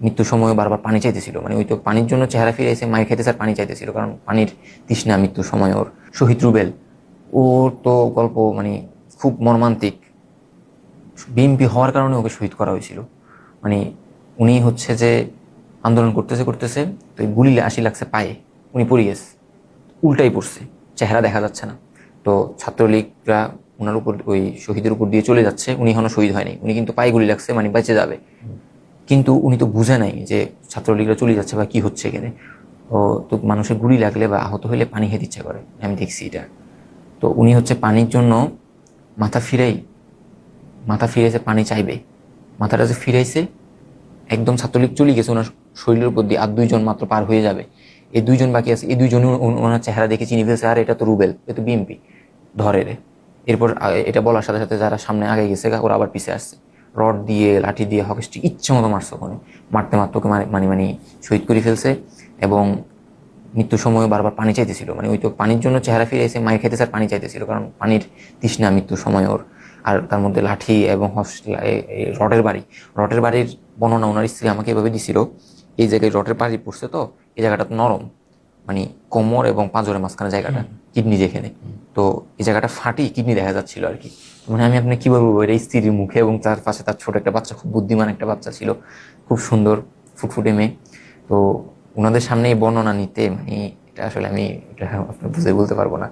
মৃত্যুর সময় বারবার পানি চাইতেছিল, মানে ওই তো পানির জন্য চেহারা ফিরে এসে মায়ের খাইতে স্যার পানি চাইতেছিল, কারণ পানির তৃষ্ণা মৃত্যুর সময় ওর। শহীদ রুবেল, ওর তো গল্প মানে খুব মর্মান্তিক। বিএনপি হওয়ার কারণে ওকে শহীদ করা হয়েছিল। মানে উনি হচ্ছে যে আন্দোলন করতেছে করতেছে, তো গুলি আসি লাগছে পায়ে, উনি পড়ে গেছে, উল্টাই পড়ছে, চেহারা দেখা যাচ্ছে না। তো ছাত্রলীগরা ওনার উপর, ওই শহীদের উপর দিয়ে চলে যাচ্ছে, উনি এখনো শহীদ হয়নি, উনি কিন্তু পায়ে গুলি লাগছে, মানে বেঁচে যাবে। কিন্তু উনি তো বুঝে নাই যে ছাত্রলীগরা চলে যাচ্ছে বা কি হচ্ছে এখানে। তো মানুষের গুলি লাগলে বা আহত হলে পানি খেতে ইচ্ছা করে, আমি দেখছি এটা। তো উনি হচ্ছে পানির জন্য মাথা ফিরেই, মাথা ফিরেছে পানি চাইবে, মাথাটা যে ফিরাইছে, একদম ছাত্রলীগ চলে গেছে ওনার শরীরের উপর দিয়ে, আর দুইজন মাত্র পার হয়ে যাবে, এই দুইজন বাকি আছে, এই দুইজন ওনার চেহারা দেখে চিনি ফেলছে, আর এটা তো রুবেল, এ তো বিএমপি, ধরে রে। এরপর এটা বলার সাথে সাথে যারা সামনে আগে গেছে ওরা আবার পিছিয়ে আসছে, রড দিয়ে লাঠি দিয়ে হকেস্টি ইচ্ছে মতো মারছে ওখানে, মারতে মারতে ওকে মানে মানে শহীদ করে ফেলছে। এবং মৃত্যুর সময় বারবার পানি চাইতেছিল, মানে ওই তো পানির জন্য চেহারা ফিরে এসে মায়ের খাইতে স্যার পানি চাইতেছিল, কারণ পানির তৃষ্ণা মৃত্যুর সময় ওর। আর তার মধ্যে লাঠি এবং হসপিটাল, রডের বাড়ির বর্ণনা ওনার স্ত্রী আমাকে এভাবে দিছিল, এই জায়গায় রডের বাড়ি পড়ছে, তো এই জায়গাটা তো নরম, মানে কোমর এবং পাঁজরের মাঝখানে জায়গাটা, কিডনি যেখানে, তো এই জায়গাটা ফাটি কিডনি দেখা যাচ্ছিল আর কি। মানে আমি আপনি কি বলবো, এটা স্ত্রীর মুখে, এবং তার পাশে তার ছোট একটা বাচ্চা, খুব বুদ্ধিমান একটা বাচ্চা ছিল, খুব সুন্দর ফুটফুটে মেয়ে। তো ওনাদের সামনে এই বর্ণনা নিতে মানে এটা আসলে আমি এটা আপনার বুঝে বলতে পারবো না।